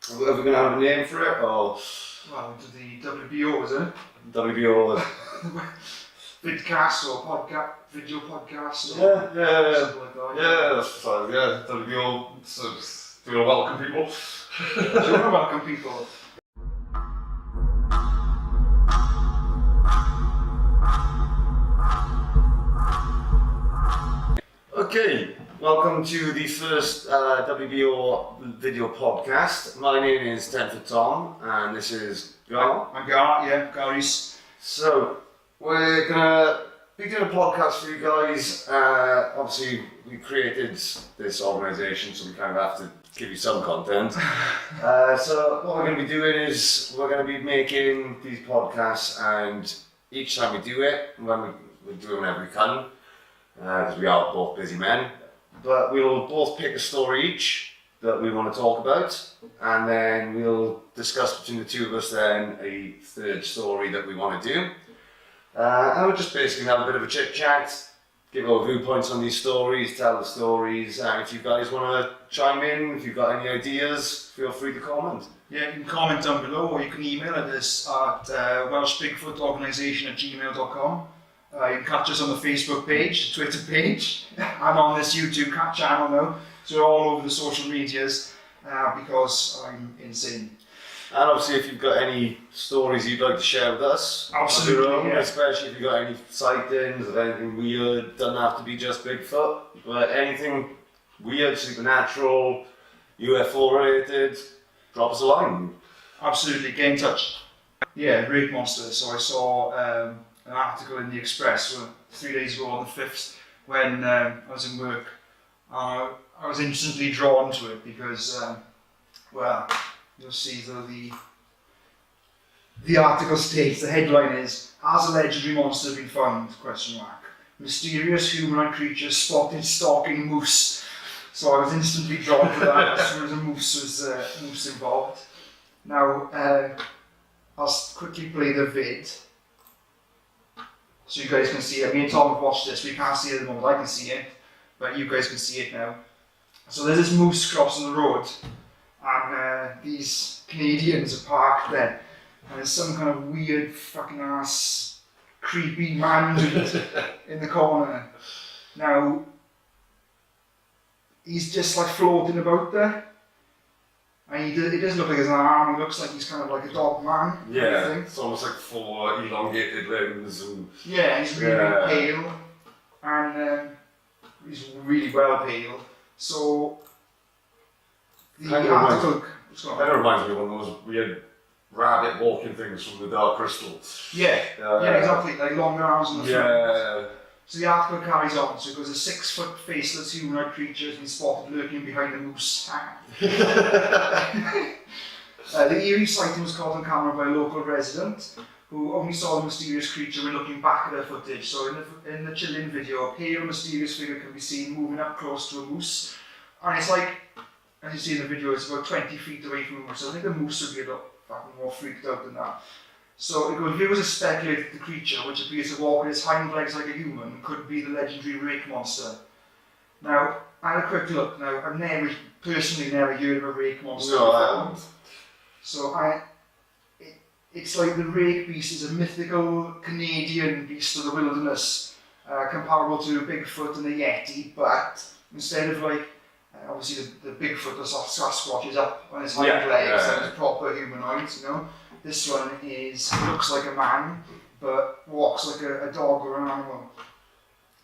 Are we going to have a name for it, or? Well, to the WBO, is it? WBO. Vidcast or podcast, video podcast. Yeah. Something like that. Yeah, that's fine. Yeah, WBO. So, do you want to welcome people? Do you want to welcome people? Okay, welcome to the first WBO video podcast. My name is Tenford Tom, and this is Gal. I'm Gar, yeah, Gary's. So, we're gonna be doing a podcast for you guys. Obviously, we created this organisation, so we kind of have to give you some content. So, what we're going to be doing is we're going to be making these podcasts, and each time we do it, we'll do it whenever we can. Because we are both busy men, but we'll both pick a story each that we want to talk about, and then we'll discuss between the two of us then a third story that we want to do. And we'll just basically have a bit of a chit chat, give our viewpoints on these stories, tell the stories, and if you guys want to chime in, if you've got any ideas, feel free to comment. Yeah, you can comment down below, or you can email us at welshbigfootorganisation@gmail.com. You can catch us on the Facebook page, Twitter page, and on this YouTube channel now. So we're all over the social medias because I'm insane. And obviously, if you've got any stories you'd like to share with us, absolutely, of your own, yeah. Especially if you've got any sightings of anything weird, doesn't have to be just Bigfoot, but anything weird, supernatural, UFO related, drop us a line. Absolutely, get in touch. Yeah, Rake monster. So I saw an article in the Express 3 days ago on the 5th when I was in work. I was instantly drawn to it because, well, you'll see though the article states, the headline is, "Has a legendary monster been found? ? Mysterious humanoid creature spotted stalking moose." So I was instantly drawn to that as soon as a moose was involved. Now, I'll quickly play the vid so you guys can see it. Me and Tom have watched this. We can't see it at the moment. I can see it, but you guys can see it now. So there's this moose crossing the road, and these Canadians are parked there, and there's some kind of weird fucking ass creepy man in the corner. Now he's just like floating about there. And it does look like his arm, he looks like he's kind of like a dog man. Yeah, it's almost like 4 elongated limbs. And yeah, he's really pale, and he's really well pale. So, the article... Kind of reminds me of one of those weird rabbit walking things from the Dark Crystal. Yeah, yeah, exactly, like longer arms on the front. Yeah. So the article carries on, so it goes, a 6-foot faceless humanoid creature has been spotted lurking behind a moose. The eerie sighting was caught on camera by a local resident who only saw the mysterious creature when looking back at her footage. So in the chill-in video, a pale, mysterious figure can be seen moving up close to a moose. And it's like, as you see in the video, it's about 20 feet away from a moose. So I think the moose would be a lot fucking more freaked out than that. So it goes, viewers have speculated the creature, which appears to walk with its hind legs like a human, could be the legendary Rake monster. Now, I had a quick look. Now, I've personally never heard of a Rake monster before. I haven't. So it's like the Rake beast is a mythical Canadian beast of the wilderness, comparable to Bigfoot and the Yeti, but instead of like, obviously the Bigfoot, the Sasquatch is up on his hind legs and it's proper humanoid, you know. This one looks like a man, but walks like a dog or an animal.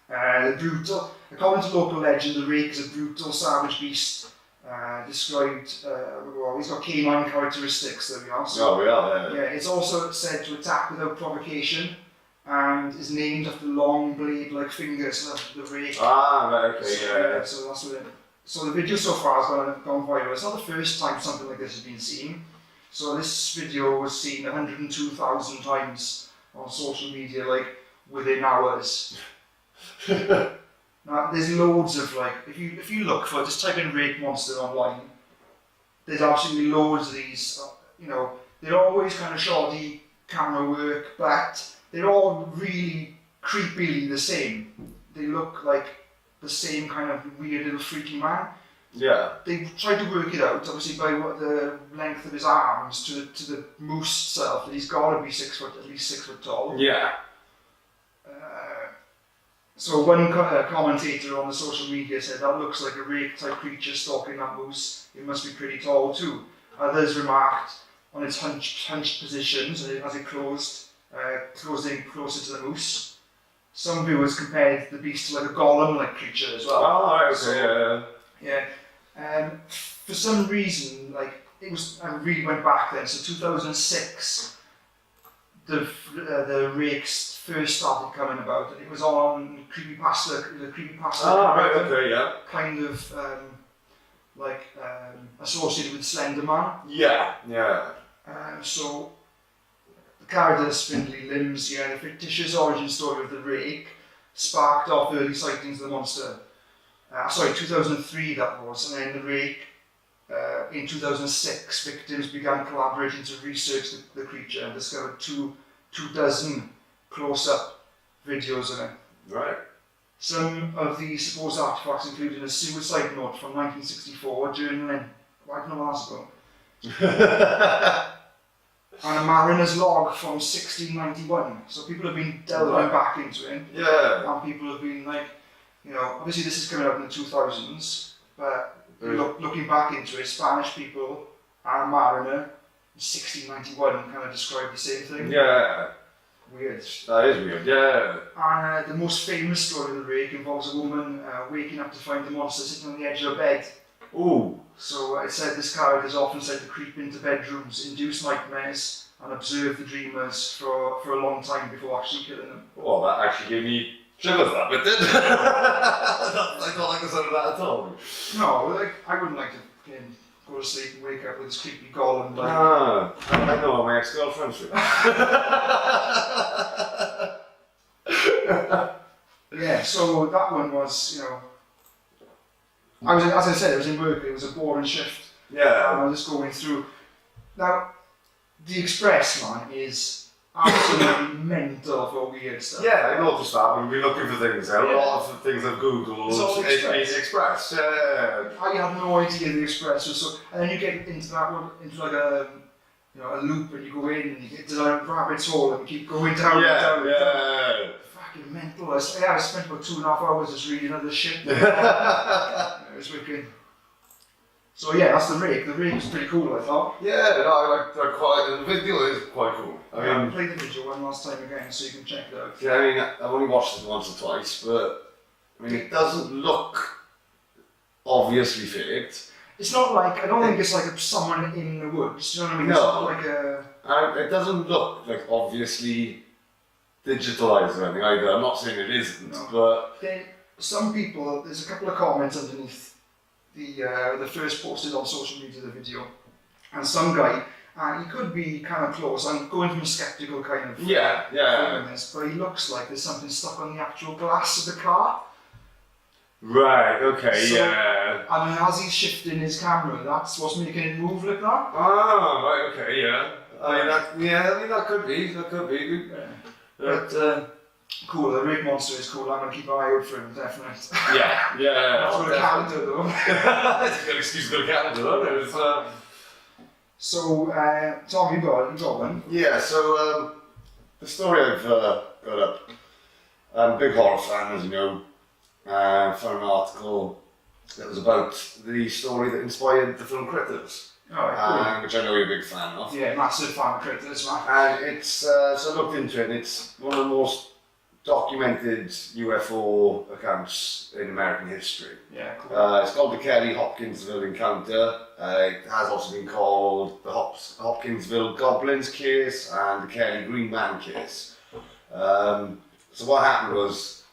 According to local legend, the Rake is a brutal, savage beast. Described, he's got canine characteristics, there we are. So, yeah, it's also said to attack without provocation, and is named after long blade-like fingers, the Rake. Ah, right, okay, yeah. So that's what it. So the video so far has gone viral. It's not the first time something like this has been seen. So this video was seen 102,000 times on social media, like within hours. Now, there's loads of like, if you look for, just type in Rake monster online, there's absolutely loads of these, you know, they're always kind of shoddy camera work, but they're all really creepily the same. They look like the same kind of weird little freaky man. Yeah. They tried to work it out, obviously, by what the length of his arms to the moose itself, that he's got to be 6 foot, at least 6 foot tall. Yeah. So one commentator on the social media said that looks like a rake type creature stalking that moose. It must be pretty tall too. Others remarked on its hunched positions as it closed in closer to the moose. Some viewers compared the beast to like a golem-like creature as well. Oh, right, okay, so, yeah. For some reason, like it was, I really went back then. So 2006, the rakes first started coming about, and it was on creepypasta. The creepypasta. Oh, right, okay, yeah. Kind of associated with Slender Man. Yeah, yeah. So the character has spindly limbs. Yeah, the fictitious origin story of the rake sparked off early sightings of the monster. 2003 that was, and then the rake. In 2006, victims began collaborating to research the creature and discovered two dozen close-up videos of it. Right. Some of the supposed artifacts included a suicide note from 1964, journaling, I don't know what that's about, and a mariner's log from 1691. So people have been delving back into it. Yeah. And people have been like, you know, obviously this is coming out in the 2000s, but looking back into it, Spanish people and a mariner in 1691 kind of describe the same thing. Yeah. Weird. That is weird, yeah. And the most famous story of the rake involves a woman waking up to find the monster sitting on the edge of her bed. Ooh. So it said this character is often said to creep into bedrooms, induce nightmares, and observe the dreamers for a long time before actually killing them. Well, that actually gave me shivers, that bit did. I don't like the sound of that at all. No, like, I wouldn't like to go to sleep and wake up with this creepy golem. Like, I know my ex-girlfriend's with. Yeah, so that one was, you know, as I said, it was in work, it was a boring shift. Yeah. I was just going through. Now, the Express, man, is absolutely mental for weird stuff. Yeah, I noticed that when we were looking for things. A lot of things I've googled. It's all Express. Yeah. I had no idea the Express was so. And then you get into that one, into like a, you know, a loop, and you go in and you get to that rabbit's hole and you keep going down and down. Yeah. Fucking mental. I spent about 2.5 hours just reading other shit. It was wicked. So yeah, that's the rake. The rake was pretty cool, I thought. Yeah, no, I like the video is quite cool. I played the video one last time again, so you can check it out. Yeah, I mean, I've only watched it once or twice, but I mean, it doesn't look obviously faked. It's not like, I don't think it's like someone in the woods, do you know what I mean? It's not like a... It doesn't look like obviously digitalised or anything either. I'm not saying it isn't, but... Then some people, there's a couple of comments underneath the first posted on social media the video, and some guy, and he could be kind of close. I'm going from a skeptical kind of feeling on this, but he looks like there's something stuck on the actual glass of the car. Right. Okay. So, yeah. And then as he's shifting his camera, that's what's making it move like that. Oh, right. Okay. Yeah. I mean, that could be. That could be. Yeah. But. Cool, the rake monster is cool. I'm gonna keep an eye out for him, definitely. Yeah. That's what a calendar though. That's a good excuse to go to Canada, though. So, Tom, you got one? Yeah, so the story I've got up, I'm a big horror fan, as you know. Found an article that was about the story that inspired the film Critters, cool. which I know you're a big fan of. Yeah, massive fan of Critters, man. And it's, so I looked into it, and it's one of the most documented UFO accounts in American history. Yeah, cool. It's called the Kelly-hopkinsville encounter. It has also been called the Hopkinsville Goblins case and the Kelly Green Man case. So what happened was,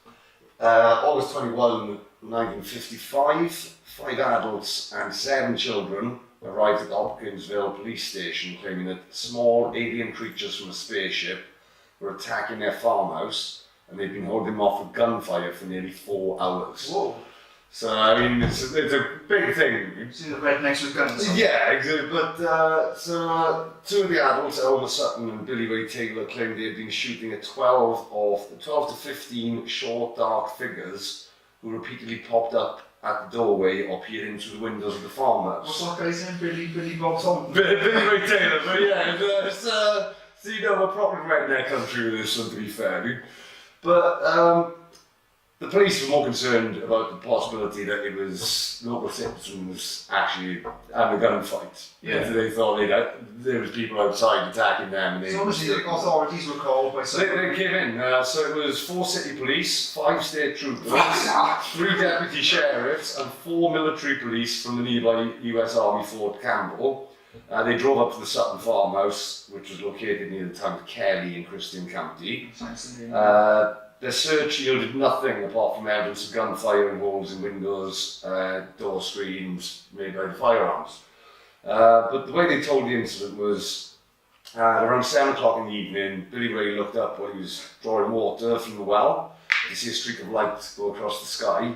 August 21, 1955, 5 adults and 7 children arrived at the Hopkinsville police station claiming that small alien creatures from a spaceship were attacking their farmhouse, and they'd been holding them off with gunfire for nearly 4 hours. Whoa. So, I mean, it's a big thing. See the rednecks with guns. Yeah, exactly. But, 2 of the adults, Elmer Sutton and Billy Ray Taylor, claimed they had been shooting at 12 to 15 short, dark figures who repeatedly popped up at the doorway or peered in through the windows of the farmhouse. What's that guy's name? Billy Bob Thornton? Billy Ray Taylor, but yeah, so we're proper redneck country with this one, to be fair. But the police were more concerned about the possibility that it was local citizens actually having a gunfight. Yeah. They thought there was people outside attacking them. And So obviously the authorities were called by someone. They came in, so it was 4 city police, 5 state troopers, 3 deputy sheriffs and 4 military police from the nearby US Army Fort Campbell. They drove up to the Sutton farmhouse, which was located near the town of Kelly in Christian County. Their search yielded nothing apart from evidence of gunfire and holes in windows, door screens made by the firearms. But the way they told the incident was around 7 o'clock in the evening, Billy Ray looked up while he was drawing water from the well to see a streak of light go across the sky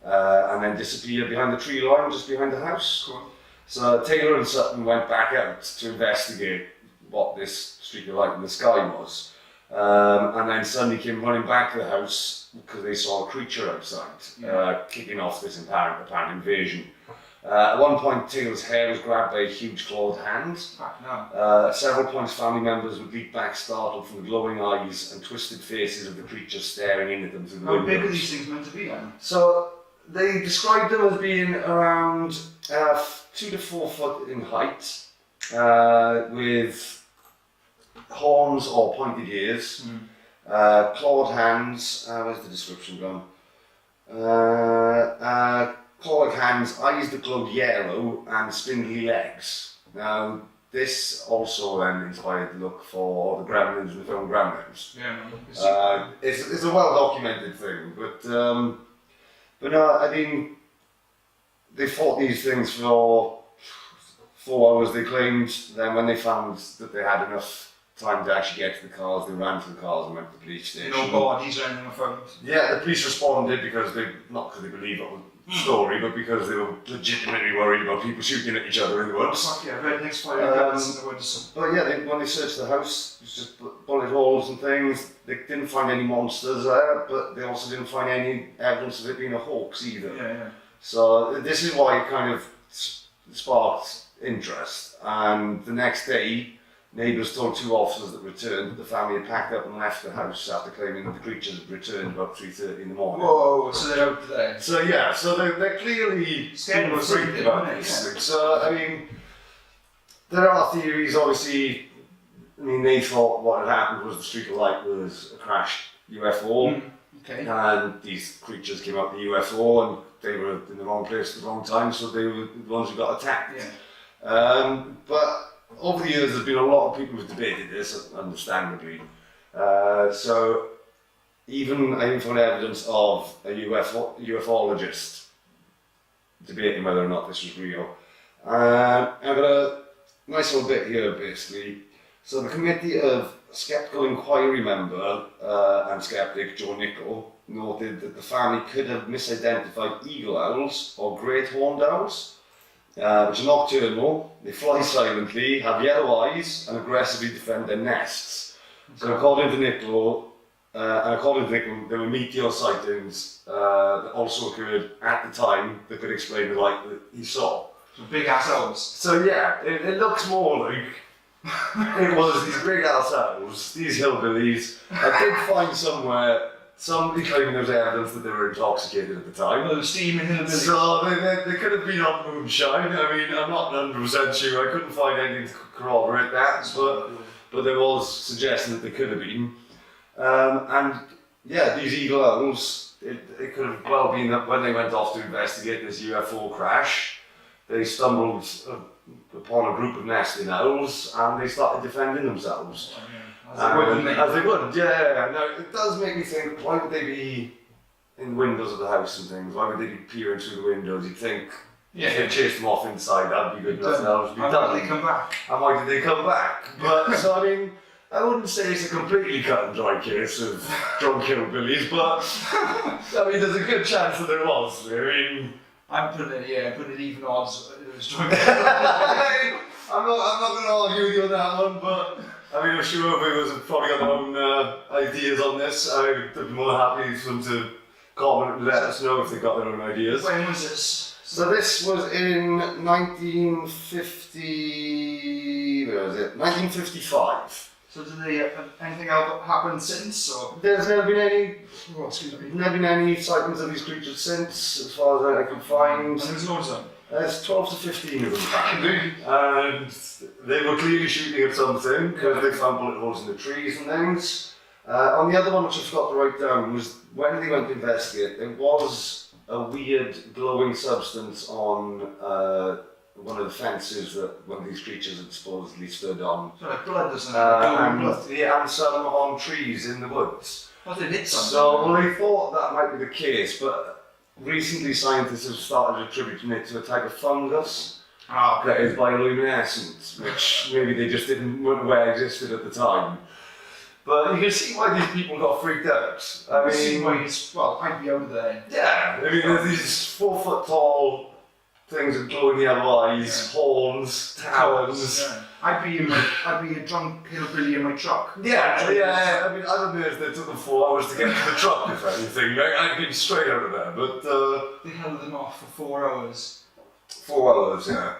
and then disappear behind the tree line just behind the house. Cool. So Taylor and Sutton went back out to investigate what this streak of light in the sky was. And then suddenly came running back to the house because they saw a creature outside, kicking off this apparent invasion. At one point, Taylor's hair was grabbed by a huge clawed hand. At several points, family members would leap back startled from the glowing eyes and twisted faces of the creature staring in at them through the windows. How big are these things meant to be then? So they described them as being around 2 to 4 foot in height, with horns or pointed ears, clawed hands, where's the description gone? Clawed hands, eyes that glowed yellow, and spindly legs. Now, this also then inspired the look for the Gremlins in the film Gremlins. Yeah. It's a well documented thing, but no, I mean, they fought these things for 4 hours, they claimed. Then when they found that they had enough time to actually get to the cars, they ran to the cars and went to the police station. No bodies or anything were found? Yeah, the police responded because not because they believed the story, but because they were legitimately worried about people shooting at each other in the woods. Fuck yeah, rednecks firing guns in the woods. But yeah, when they searched the house, it was just bullet holes and things. They didn't find any monsters there, but they also didn't find any evidence of it being a hoax either. Yeah. So this is why it kind of sparked interest. And the next day, neighbours told 2 officers that returned that the family had packed up and left the house after claiming that the creatures had returned about 3:30 in the morning. Whoa, so they're out there. So yeah, so they're clearly freaked about these things. So I mean, there are theories. Obviously, I mean, they thought what had happened was the streak of light was a crashed UFO, and these creatures came out the UFO and they were in the wrong place at the wrong time, so they were the ones who got attacked. But over the years, there's been a lot of people who've debated this, understandably. So even I even found evidence of a ufologist debating whether or not this was real. I've got a nice little bit here, basically. So the Committee of Skeptical Inquiry member and skeptic Joe Nichol noted that the family could have misidentified eagle owls or great horned owls, which are nocturnal, they fly silently, have yellow eyes, and aggressively defend their nests. So according to Nichol, there were meteor sightings that also occurred at the time that could explain the light that he saw. So big ass owls. So yeah, it looks more like it was these big ass owls, these hillbillies. I did find somewhere somebody claiming there was evidence that they were intoxicated at the time. Oh, steaming hillbillies. So they could have been on moonshine. I mean, I'm not 100% sure. I couldn't find anything to corroborate that, but there was suggestion that they could have been. And yeah, these eagle owls, it could have well been that when they went off to investigate this UFO crash, they stumbled upon a group of nesting owls and they started defending themselves. As they would, yeah. Now, it does make me think, why would they be in the windows of the house and things? Why would they be peering through the windows? You'd think, if they chased them off inside, that'd be good enough. Why did they come back? And why did they come back? But, so I mean, I wouldn't say it's a completely cut and dry case of drunk hillbillies, but I mean, there's a good chance that there was. I mean, I'm putting it even odds. I'm not going to argue with you on that one, but I mean, I'm sure viewers have probably got their own ideas on this. I'd be more than happy for them to comment, let us know if they got their own ideas. When was this? So this was in 1950, where was it? 1955. So did they, anything else happen since? Or? There's never been any, Oh, excuse me. never been any sightings of these creatures since, as far as I can find. And there's loads of them. There's 12 to 15 of them apparently, and they were clearly shooting at something because they found bullet holes in the trees and things. On the other one, which I forgot to write down, was when they went to investigate, there was a weird glowing substance on one of the fences that one of these creatures had supposedly stood on. So like blood or something? Blood. Yeah, and some on trees in the woods. Oh, they hit something. So well, they thought that might be the case, but recently scientists have started attributing it to a type of fungus that is bioluminescent, which maybe they just weren't aware existed at the time. But you can see why these people got freaked out. I mean, I'd be over there. yeah, I mean, there's these 4 foot tall things with glowing yellow eyes, horns, talons. Yeah. I'd be a drunk hillbilly in my truck. Yeah. I mean, I don't know if they took them 4 hours to get to the truck, if anything. I'd been straight out of there, but they held them off for 4 hours. 4 hours, yeah.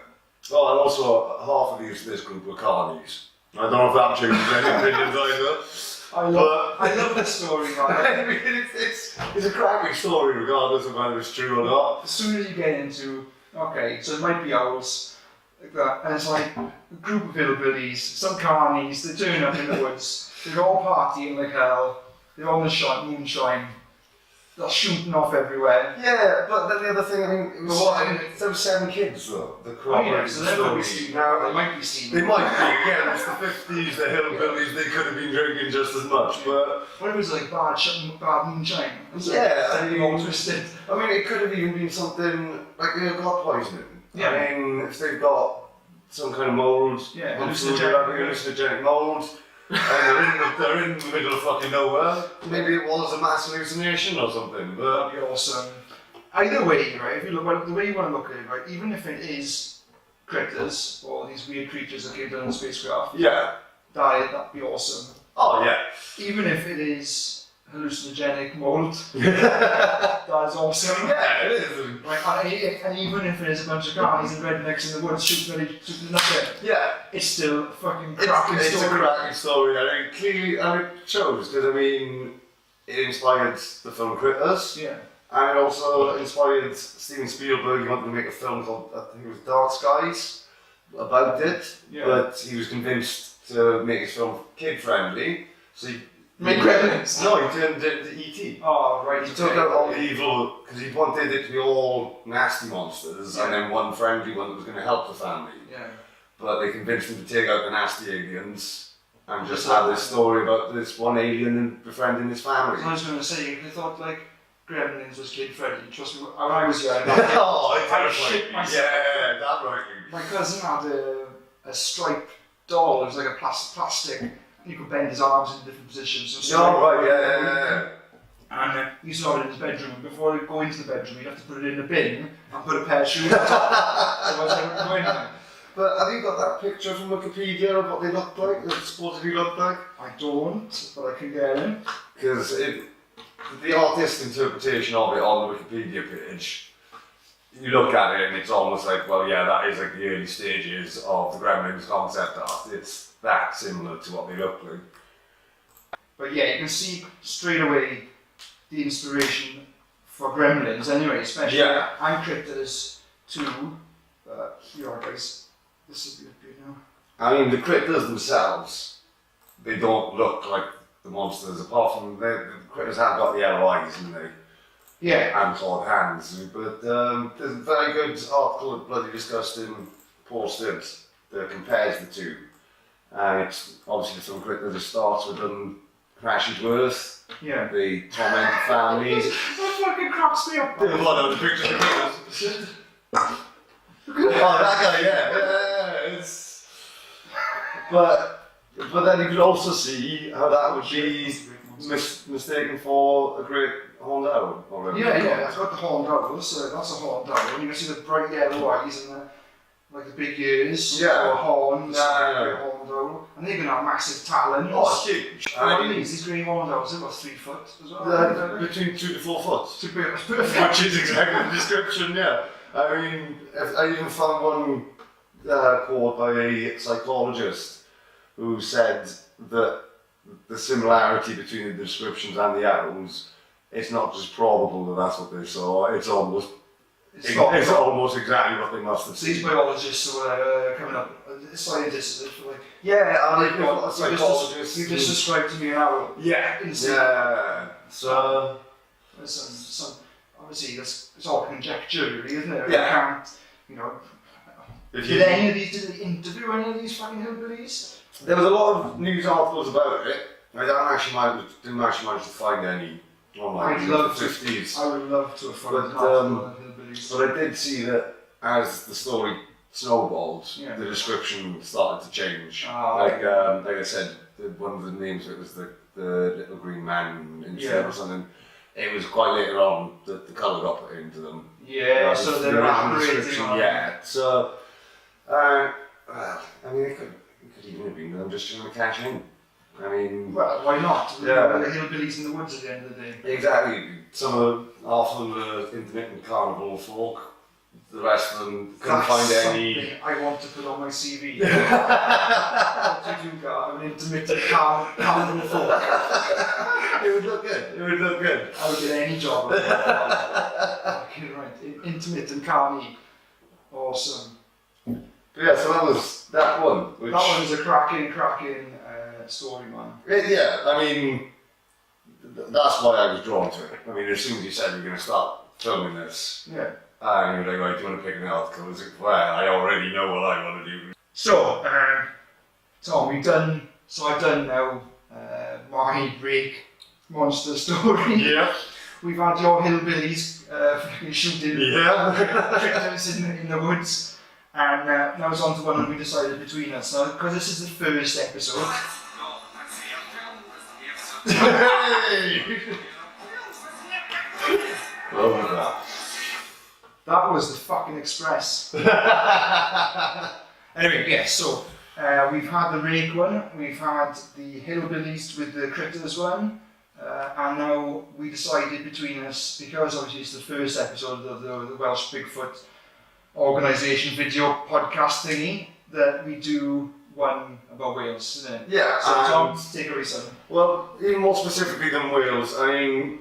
Oh, and also half of this group were carnies. I don't know if that changes any opinions either. I love the story, man. I mean, it's a cracking story, regardless of whether it's true or not. As soon as you get into, okay, so it might be owls, like that, and it's like a group of hillbillies, some carnies, they're turning up in the woods, they're all partying like hell, they're on the moonshine, they're shooting off everywhere. Yeah, but then the other thing, I mean, it was there were 7 kids though. The so they might be stealing. They might be stealing. They might be, yeah, it's the 50s, the hillbillies, they could have been drinking just as much, but... What if it was like bad moonshine? Yeah, I mean, all twisted. I mean, it could have even been something like blood poisoning. Yeah. I mean, if they've got some kind of mould, hallucinogenic mould, and they're in the middle of fucking nowhere, maybe it was a mass hallucination or something, but... That'd be awesome. Either way, right, if you look, the way you want to look at it, right, even if it is critters, or these weird creatures that came down in the spacecraft, yeah. that'd be awesome. Oh, yeah. Even if it is hallucinogenic mold, that's awesome. Yeah, it is. Right, and even if it is a bunch of guys and rednecks in the woods shooting nothing, yeah, it's still a fucking cracking story. It's a cracking story. I mean, clearly, and it shows because I mean, it inspired the film Critters. Yeah. And it also inspired Steven Spielberg. He wanted to make a film called, I think it was Dark Skies, about it. Yeah. But he was convinced to make his film kid friendly, so he Make Gremlins? No, he turned it into E.T. Oh, right. He took out all the evil, because he wanted it to be all nasty monsters, and then one friendly one that was going to help the family. Yeah. But they convinced him to take out the nasty aliens, and just have this story about this one alien and befriending his family. I was going to say, they thought like Gremlins was kid friendly. Trust me, when I was young, oh, I shit myself. Yeah, that right. My cousin had a striped doll. It was like a plastic. You could bend his arms in different positions. So right, yeah. And he used to have it in his bedroom. And before he'd go into the bedroom, he'd have to put it in a bin and put a pair of shoes on top. Otherwise, I wouldn't go in there. But have you got that picture from Wikipedia of what they looked like? What they supposedly looked like? I don't, but I can get in. Because the artist's interpretation of it on the Wikipedia page, you look at it and it's almost like, well, yeah, that is like the early stages of the Gremlins concept art. It's that similar to what they look like. But yeah, you can see straight away the inspiration for Gremlins anyway, especially and Critters too. Here guys, this is good now. I mean, the critters themselves, they don't look like the monsters, apart from the critters have got the yellow eyes and they and clawed hands. But there's a very good article at Bloody Disgusting posted that compares the two. And it's obviously the film Critters, it starts with them crashing to Earth. Yeah. They torment families. That fucking cracks me up. There's a lot of the pictures of Critters. Oh, that guy, yeah. It's... But then you could also see how that would be mistaken for a great horned owl. Yeah, it's got the horned owl, so that's a horned owl. And you can see the bright yellow eyes and like the big ears, Yeah. or horns, No. horned owl, and they're going to have massive talons. Oh, huge. One of these grey horned owls, they're about 3 foot as well. Between 2 to 4 foot. That's perfect. Which is exactly the description, yeah. I mean, I even found one quote by a psychologist who said that the similarity between the descriptions and the owls, it's not just probable that that's what they saw, it's almost exactly what they must have So these seen. biologists are coming up, scientists, like, Yeah, and they've got psychologists. you just described to me an owl. Yeah, Instantly. yeah. So, There's some, obviously, it's all conjecture, really, isn't it? Yeah. You can't, you know. if Did they interview any of these fucking hillbillies? there was a lot of news articles about it. I didn't actually manage to find any online I'd in love the to. 50s. I would love to have found But, an article on hillbillies. But I did see that as the story snowballed, Yeah. the description started to change. Oh, like I said, one of the names of it was the little green man incident or something. It was quite later on that the colour got put into them. Yeah, so the they're original operating description, on. yeah. So, well, I mean, it could even have been them just trying to cash in. I mean, Well, why not? Yeah. The hillbillies in the woods at the end of the day. exactly. Some of the intermittent carnival folk, the rest of them couldn't That's find something any. I want to put on my CV. What did you got? I'm an intermittent carnival folk. It would look good. It would look good. I would get any job. Fucking right. Intermittent carny. Awesome. But yeah, so that was that one. Which, That one's a cracking story, man. Yeah, I mean, that's why I was drawn to it. I mean, as soon as you said you're going to start filming this, Yeah. and you were like, right, do you want to pick an article? I was like, well, I already know what I want to do. So, Tom, I've done now my Rake monster story. Yeah. We've had your hillbillies fucking shooting critters in the woods. And now it's on to one we decided between us. Now, because this is the first episode. Hey! Love that. That was the fucking express. Anyway, yes, so we've had the Rake one, we've had the hillbillies with the critters one, and now we decided between us, because obviously it's the first episode of the Welsh Bigfoot organisation video podcast thingy, that we do one about Wales, isn't it? Yeah, So Tom, take it away, son. well, even more specifically than Wales, I mean,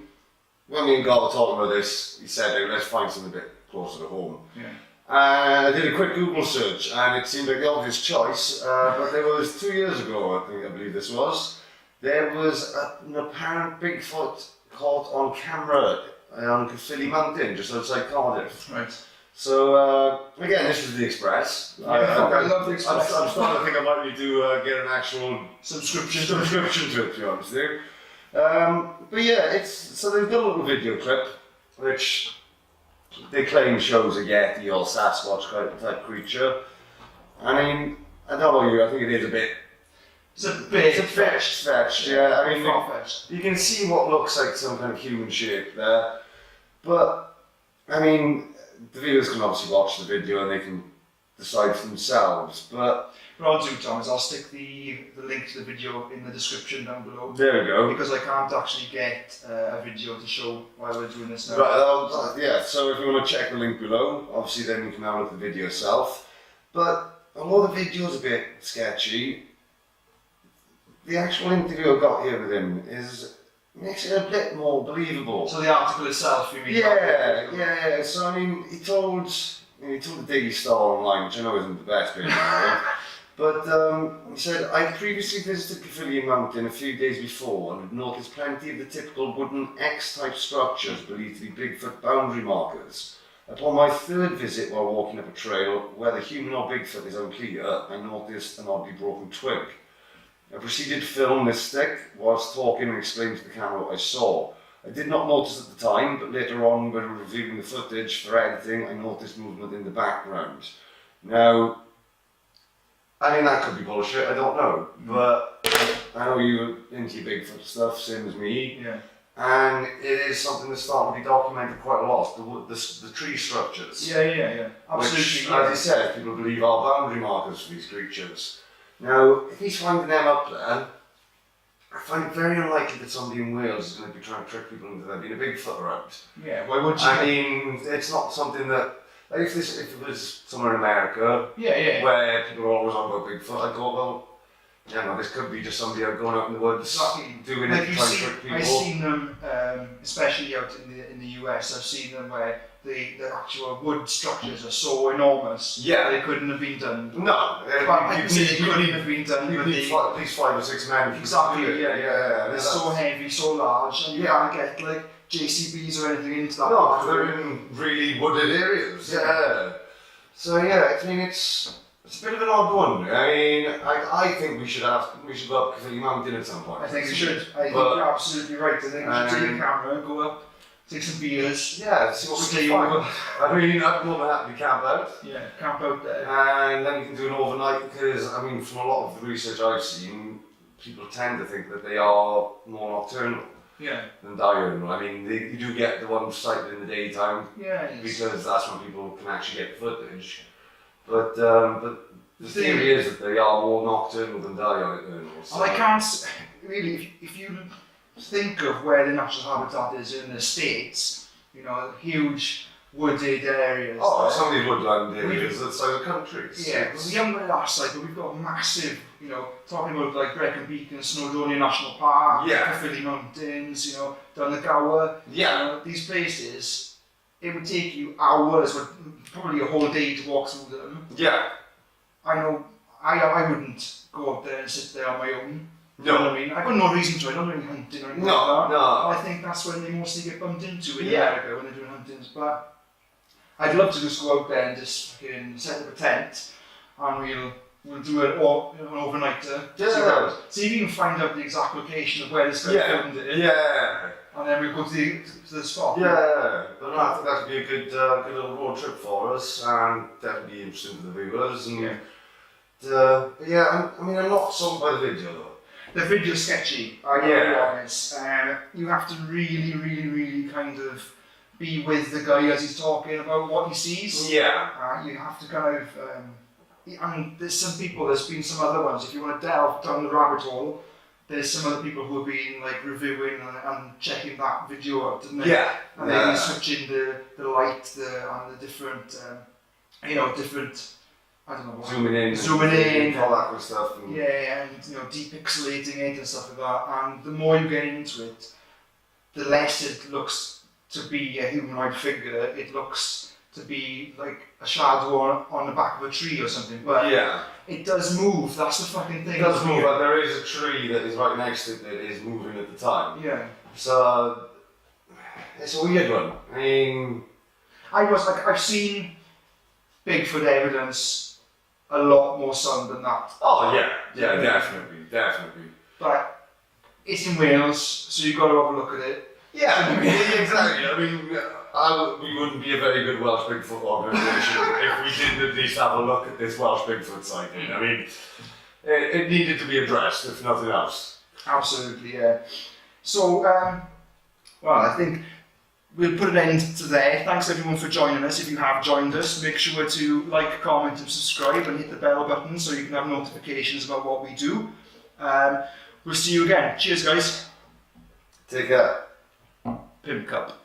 when me and God were talking about this, he said, hey, let's find something a bit closer to home. Yeah. I did a quick Google search and it seemed like the obvious choice, but there was 2 years ago, I believe this was, there was an apparent Bigfoot caught on camera on Philly Mountain, just outside Cardiff. Right. So, again, this was the Express. I love the Express. I'm starting to think I might need to get an actual Subscription. subscription to it, to be honest with you. But yeah, so they've got a little video clip, which they claim shows a Yeti or Sasquatch type creature. I mean, I don't know you, I think it is a bit... It's a bit fetched, yeah. I mean, far-fetched. you can see what looks like some kind of human shape there. But, I mean, the viewers can obviously watch the video and they can decide for themselves. But What I'll do, Tom, is I'll stick the link to the video in the description down below. there we go. Because I can't actually get a video to show while we're doing this now. Right, yeah, so if you want to check the link below, obviously then you can have a look at the video yourself. But although the video's a bit sketchy, the actual interview I got here with him makes it a bit more believable. So the article itself, you mean? Yeah. So I mean, he told the Daily Star online, which I know isn't the best bit in the world, but he said, I previously visited Pavilion Mountain a few days before and had noticed plenty of the typical wooden X-type structures believed to be Bigfoot boundary markers. Upon my third visit while walking up a trail, whether human or Bigfoot is unclear, I noticed an oddly broken twig. I proceeded to film this stick whilst talking and explaining to the camera what I saw. I did not notice at the time, but later on when reviewing the footage for editing, I noticed movement in the background. Now, I mean that could be bullshit, I don't know, but I know you're into your Bigfoot stuff, same as me. Yeah. and it is something that's starting to be documented quite a lot. The tree structures. Yeah. Absolutely. Which, as he said, people believe are boundary markers for these creatures. Now, if he's finding them up there, I find it very unlikely that somebody in Wales is going to be trying to trick people into there being a Bigfoot around. Yeah, why would you? I mean, it's not something that, like if it was somewhere in America, where people are always on about Bigfoot, I'd go, well, yeah, no, this could be just somebody out going out in the woods, doing it, trying to trick people. I've seen them, especially out in the US, I've seen them where the actual wood structures are so enormous that they couldn't have been done. No, they couldn't have been done. You need at least 5 or 6 men. Exactly, yeah. They're so heavy, so large, and you can't get like JCBs or anything into that. No, they're in really wooded areas. Yeah. So yeah, I mean it's a bit of an odd one. I mean, I think we should go up Kelly Mountain at some point. I think we should. I think you're absolutely right. I think we should take a camera, go up, take some beers. Yeah, see what we can find. I mean, I'd be more than happy to camp out. Yeah, camp out there. And then we can do an overnight because, I mean, from a lot of the research I've seen, people tend to think that they are more nocturnal than diurnal. I mean, you do get the ones sighted in the daytime because that's when people can actually get footage. But the theory is that they are more nocturnal than diurnal. So. And I can't really, if you think of where the natural habitat is in the States, you know, huge wooded areas. Oh, some of these woodland areas outside the countries. Yeah, we haven't got that side, but we've got massive, you know, talking about like Rake and Snowdonia National Park, Kelly Mountains, you know, down the Gower. Yeah. You know, these places, it would take you hours, probably a whole day to walk through them. Yeah. I know, I wouldn't go up there and sit there on my own. No. You know what I mean? I've got no reason to. I don't really hunting or anything like that. No. I think that's when they mostly get bumped into in America when they're doing huntings. But I'd love to just go out there and just fucking set up a tent and we'll do an overnighter. Yeah. See if you can find out the exact location of where this guy filmed it. Yeah. And then we'll go to the spot. Yeah. But I think that would be a good little road trip for us and definitely be interesting for the viewers. And I mean, I'm not sold by the video though. The video's sketchy, I gotta be honest. You have to really kind of be with the guy as he's talking about what he sees. Yeah. You have to kind of, I mean, there's been some other ones. If you want to delve down the rabbit hole, there's some other people who have been like reviewing and checking that video out, didn't they? Yeah. And they've been switching the light and the different, different. I don't know what. Zooming in, all that kind of stuff. And and you know, depixelating it and stuff like that. And the more you get into it, the less it looks to be a humanoid figure. It looks to be like a shadow on the back of a tree or something. But it does move. That's the fucking thing. It does move, but there is a tree that is right next to it that is moving at the time. Yeah. So it's a weird one. I mean, I've seen Bigfoot evidence a lot more sun than that. Oh yeah, definitely. But it's in Wales, so you've got to have a look at it. Yeah, exactly. I mean, we wouldn't be a very good Welsh Bigfoot organisation if we didn't at least have a look at this Welsh Bigfoot sighting. I mean, it needed to be addressed, if nothing else. Absolutely, yeah. So, I think we'll put an end to there. Thanks everyone for joining us. If you have joined us, make sure to like, comment and subscribe and hit the bell button so you can have notifications about what we do. We'll see you again. Cheers guys. Take care. Pimp cup.